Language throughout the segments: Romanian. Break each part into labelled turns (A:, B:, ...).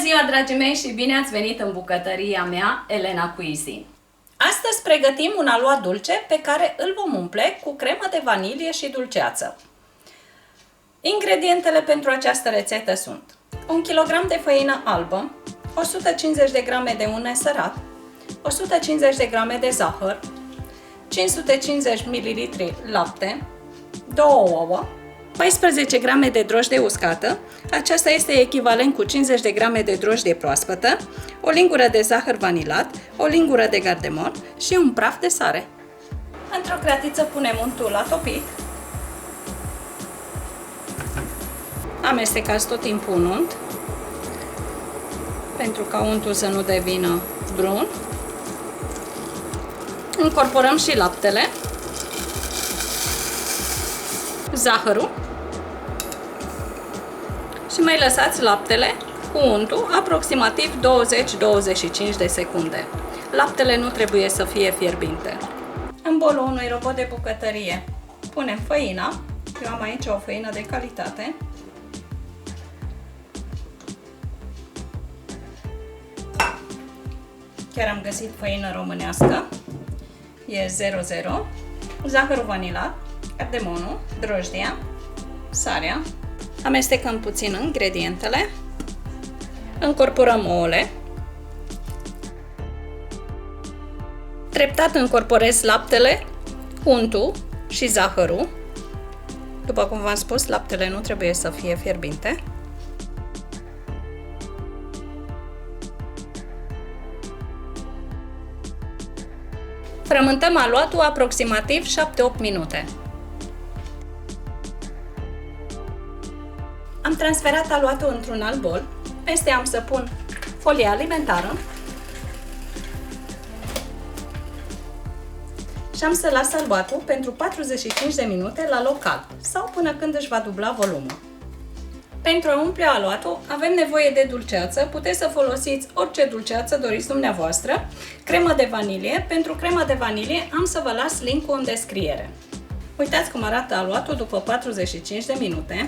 A: ziua, dragii mei, și bine ați venit în bucătăria mea, Elena Cuisine. Astăzi pregătim un aluat dulce pe care îl vom umple cu cremă de vanilie și dulceață. Ingredientele pentru această rețetă sunt 1 kg de făină albă, 150 de g de unt nesărat, 150 de g de zahăr, 550 ml lapte, 2 ouă, 14 g de drojdie uscată, aceasta este echivalent cu 50 de g de drojdie proaspătă, o lingură de zahăr vanilat, o lingură de cardamon și un praf de sare. Într-o creatiță punem untul la topit. Amestecați tot timpul un unt, pentru ca untul să nu devină brun. Incorporăm și laptele, zahărul și mai lăsați laptele cu untul aproximativ 20-25 de secunde. Laptele nu trebuie să fie fierbinte. În bolul unui robot de bucătărie punem făina. Eu am aici o făină de calitate. Chiar am găsit făină românească. E 00. Zahărul vanilat, cardamonul, drojdia, sarea. Amestecăm puțin ingredientele. Încorporăm ouăle. Treptat încorporez laptele, untul și zahărul. După cum v-am spus, laptele nu trebuie să fie fierbinte. Frământăm aluatul aproximativ 7-8 minute. Am transferat aluatul într-un alt bol. Peste am să pun folie alimentară și am să las aluatul pentru 45 de minute la loc cald sau până când își va dubla volumul. Pentru a umple aluatul avem nevoie de dulceață, puteți să folosiți orice dulceață doriți dumneavoastră, cremă de vanilie. Pentru crema de vanilie am să vă las link-ul în descriere. Uitați cum arată aluatul după 45 de minute.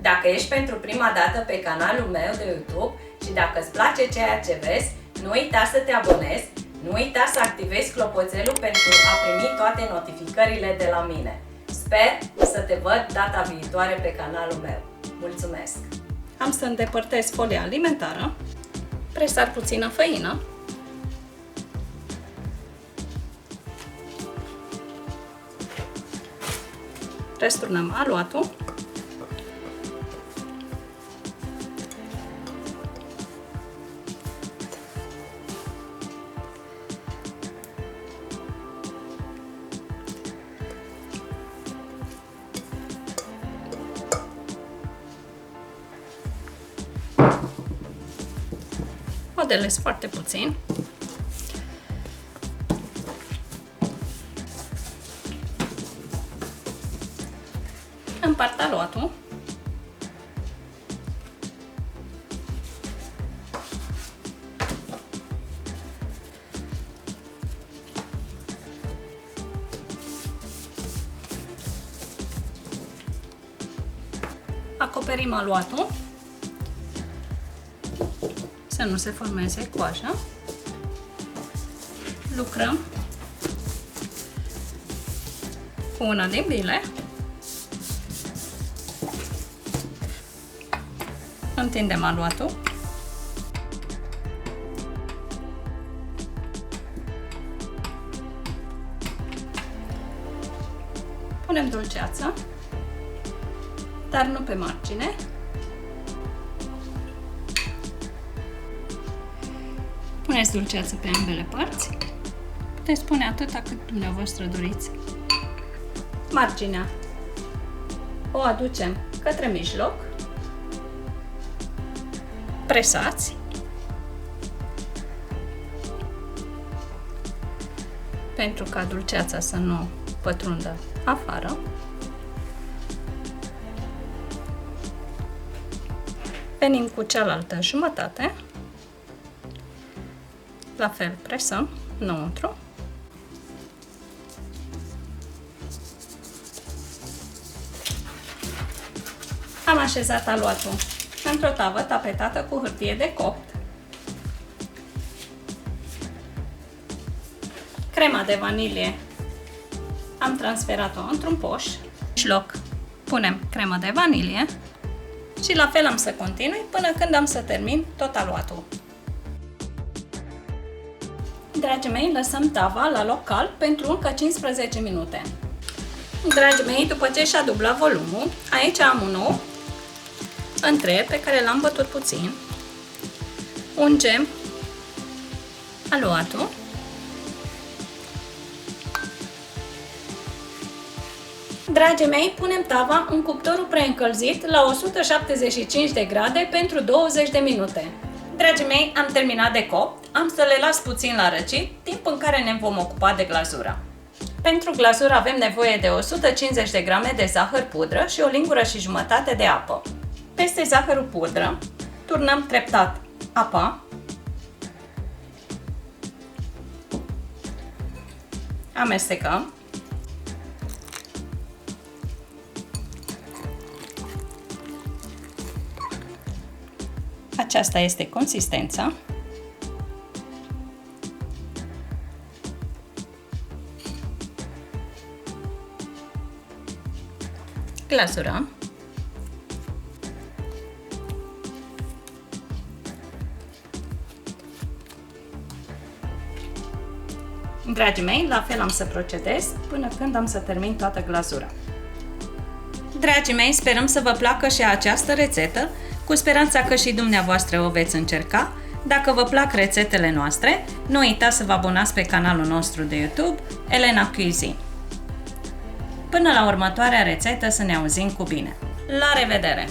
A: Dacă ești pentru prima dată pe canalul meu de YouTube și dacă îți place ceea ce vezi, nu uita să te abonezi, nu uita să activezi clopoțelul pentru a primi toate notificările de la mine. Sper să te văd data viitoare pe canalul meu. Mulțumesc! Am să îndepărtez folia alimentară, presar puțină făină, resturnăm aluatul, modelez foarte puțin. Împart aluatul. Acoperim aluatul să nu se formeze coaja. Lucrăm cu una din bile. Întindem aluatul. Punem dulceață, dar nu pe margine. Puneți dulceață pe ambele părți. Puteți pune atâta cât dumneavoastră doriți. Marginea o aducem către mijloc. Presați. Pentru ca dulceața să nu pătrundă afară. Venim cu cealaltă jumătate. La fel, presăm înăuntru. Am așezat aluatul într-o tavă tapetată cu hârtie de copt. Crema de vanilie am transferat-o într-un poș. În mijloc punem crema de vanilie și la fel am să continui până când am să termin tot aluatul. Dragii mei, lăsăm tava la loc cald pentru încă 15 minute. Dragii mei, după ce și-a dublat volumul, aici am un ou întreg pe care l-am bătut puțin. Ungem aluatul. Dragii mei, punem tava în cuptorul preîncălzit la 175 de grade pentru 20 de minute. Dragii mei, am terminat de copt, am să le las puțin la răcit, timp în care ne vom ocupa de glazura. Pentru glazură avem nevoie de 150 de grame de zahăr pudră și o lingură și jumătate de apă. Peste zahărul pudră turnăm treptat apa, amestecăm. Aceasta este consistența. Glazura. Dragii mei, la fel am să procedez până când am să termin toată glazura. Dragii mei, sperăm să vă placă și această rețetă, cu speranța că și dumneavoastră o veți încerca. Dacă vă plac rețetele noastre, nu uitați să vă abonați pe canalul nostru de YouTube, Elena Cuisine. Până la următoarea rețetă, să ne auzim cu bine! La revedere!